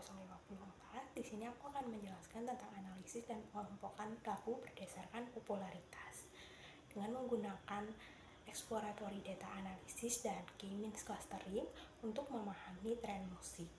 05054. Di sini aku akan menjelaskan tentang analisis dan pengelompokan lagu berdasarkan popularitas dengan menggunakan exploratory data analysis dan K-means clustering untuk memahami tren musik.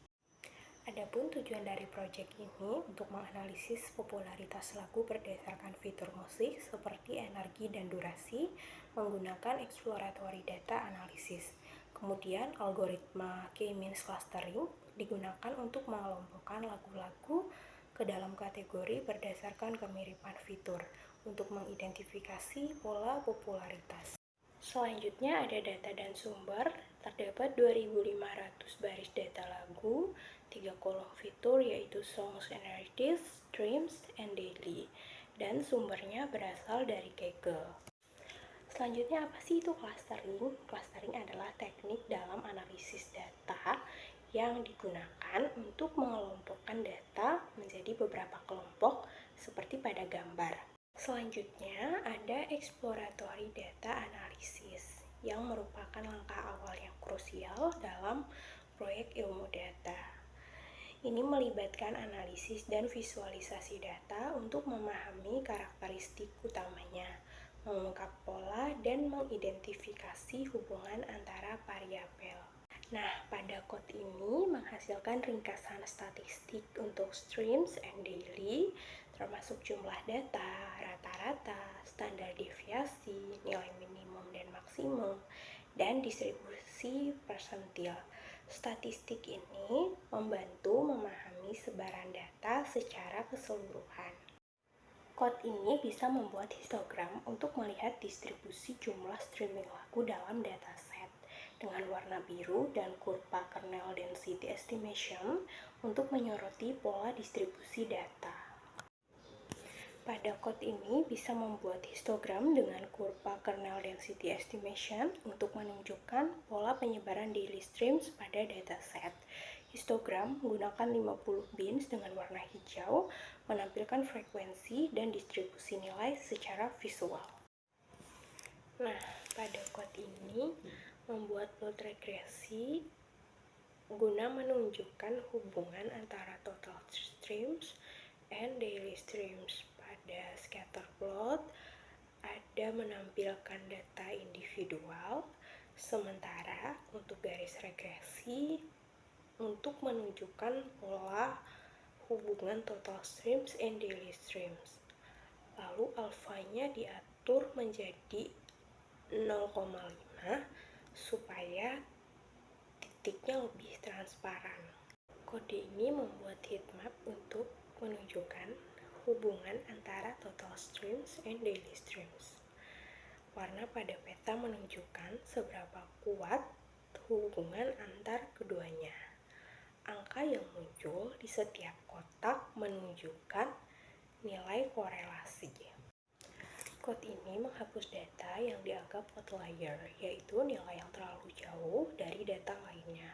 Adapun tujuan dari proyek ini untuk menganalisis popularitas lagu berdasarkan fitur musik seperti energi dan durasi menggunakan exploratory data analysis. Kemudian algoritma K-means clustering digunakan untuk mengelompokkan lagu-lagu ke dalam kategori berdasarkan kemiripan fitur untuk mengidentifikasi pola popularitas. Selanjutnya ada data dan sumber. Terdapat 2.500 baris data lagu, 3 kolom fitur yaitu songs and artists, streams, and daily. Dan sumbernya berasal dari Kaggle. Selanjutnya apa sih itu clustering? Clustering adalah teknik dalam analisis data yang digunakan untuk mengelompokkan data menjadi beberapa kelompok seperti pada gambar. Selanjutnya ada exploratory data analysis yang merupakan langkah awal yang krusial dalam proyek ilmu data. Ini melibatkan analisis dan visualisasi data untuk memahami karakteristik utamanya, mengungkap pola, dan mengidentifikasi hubungan antara variabel. Nah, pada code ini menghasilkan ringkasan statistik untuk streams and daily, termasuk jumlah data, rata-rata, standar deviasi, nilai minimum dan maksimum, dan distribusi persentil. Statistik ini membantu memahami sebaran data secara keseluruhan. Code ini bisa membuat histogram untuk melihat distribusi jumlah streaming lagu dalam dataset dengan warna biru dan kurva kernel density estimation untuk menyoroti pola distribusi data. Pada code ini bisa membuat histogram dengan kurva kernel density estimation untuk menunjukkan pola penyebaran daily streams pada dataset. Histogram menggunakan 50 bins dengan warna hijau, menampilkan frekuensi dan distribusi nilai secara visual. Nah, pada code ini membuat plot regresi guna menunjukkan hubungan antara total streams and daily streams. Pada scatter plot ada menampilkan data individual, sementara untuk garis regresi untuk menunjukkan pola hubungan total streams and daily streams. Lalu alfanya diatur menjadi 0,5 supaya titiknya lebih transparan. Kode ini membuat heatmap untuk menunjukkan hubungan antara total streams and daily streams. Warna pada peta menunjukkan seberapa kuat hubungan antar keduanya. Angka yang muncul di setiap kotak menunjukkan nilai korelasi. Code ini menghapus data yang dianggap outlier, yaitu nilai yang terlalu jauh dari data lainnya.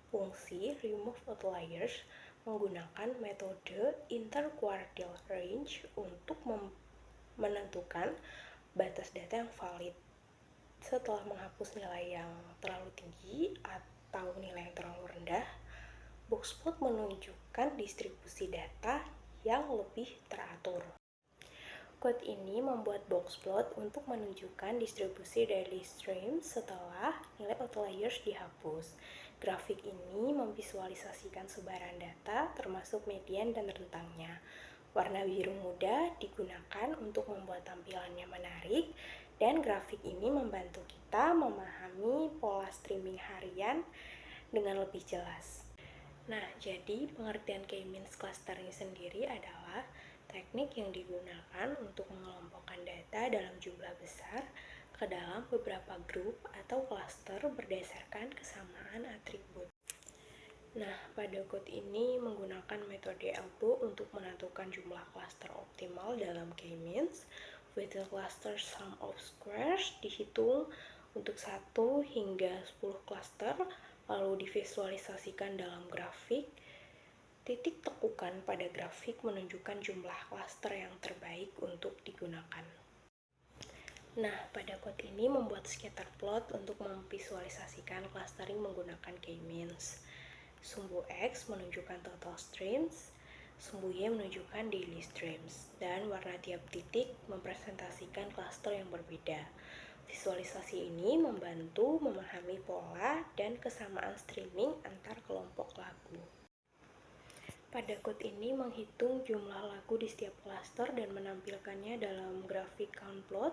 Fungsi remove outliers menggunakan metode interquartile range untuk menentukan batas data yang valid. Setelah menghapus nilai yang terlalu tinggi atau nilai yang terlalu rendah, boxplot menunjukkan distribusi data yang lebih teratur. Code ini membuat boxplot untuk menunjukkan distribusi daily stream setelah nilai outliers dihapus. Grafik ini memvisualisasikan sebaran data termasuk median dan rentangnya. Warna biru muda digunakan untuk membuat tampilannya menarik, dan grafik ini membantu kita memahami pola streaming harian dengan lebih jelas. Nah, jadi pengertian K-means clustering sendiri adalah teknik yang digunakan untuk mengelompokkan data dalam jumlah besar ke dalam beberapa grup atau cluster berdasarkan kesamaan atribut. Nah, pada code ini menggunakan metode L2 untuk menentukan jumlah cluster optimal dalam K-means. Within cluster sum of squares dihitung untuk 1 hingga 10 cluster, lalu divisualisasikan dalam grafik. Titik tekukan pada grafik menunjukkan jumlah cluster yang terbaik untuk digunakan. Nah, pada code ini membuat scatter plot untuk memvisualisasikan clustering menggunakan K-means. Sumbu X menunjukkan total streams, sumbu Y menunjukkan daily streams, dan warna tiap titik mempresentasikan klaster yang berbeda. Visualisasi ini membantu memahami pola dan kesamaan streaming antar kelompok lagu. Pada code ini menghitung jumlah lagu di setiap klaster dan menampilkannya dalam grafik count plot.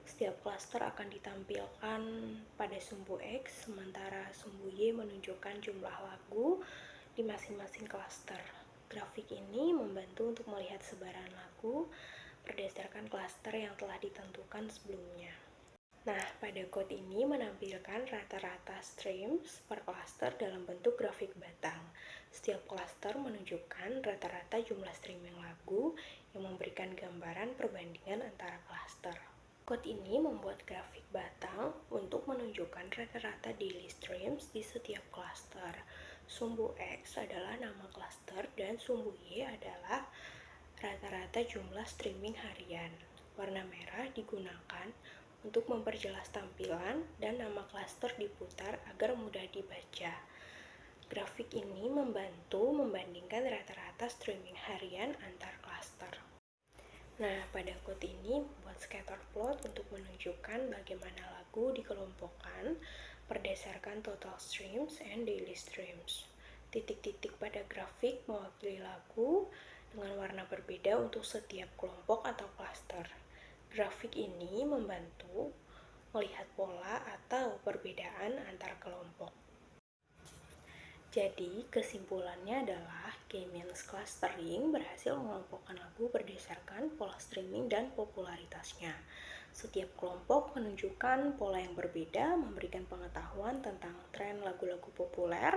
Setiap klaster akan ditampilkan pada sumbu X, sementara sumbu Y menunjukkan jumlah lagu di masing-masing klaster. Grafik ini membantu untuk melihat sebaran lagu berdasarkan klaster yang telah ditentukan sebelumnya. Nah, pada code ini menampilkan rata-rata streams per klaster dalam bentuk grafik batang. Setiap klaster menunjukkan rata-rata jumlah streaming lagu yang memberikan gambaran perbandingan antara klaster. Code ini membuat grafik batang untuk menunjukkan rata-rata daily streams di setiap klaster. Sumbu X adalah nama klaster dan sumbu Y adalah rata-rata jumlah streaming harian. Warna merah digunakan untuk memperjelas tampilan dan nama klaster diputar agar mudah dibaca. Grafik ini membantu membandingkan rata-rata streaming harian antar klaster. Nah, pada code ini buat scatter plot untuk menunjukkan bagaimana lagu dikelompokkan berdasarkan total streams and daily streams. Titik-titik pada grafik mewakili lagu dengan warna berbeda untuk setiap kelompok atau klaster. Grafik ini membantu melihat pola atau perbedaan antar kelompok. Jadi, kesimpulannya adalah K-means clustering berhasil mengelompokkan lagu berdasarkan pola streaming dan popularitasnya. Setiap kelompok menunjukkan pola yang berbeda, memberikan pengetahuan tentang tren lagu-lagu populer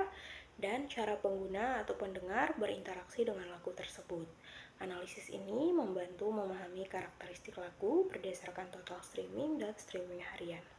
dan cara pengguna atau pendengar berinteraksi dengan lagu tersebut. Analisis ini membantu memahami karakteristik lagu berdasarkan total streaming dan streaming harian.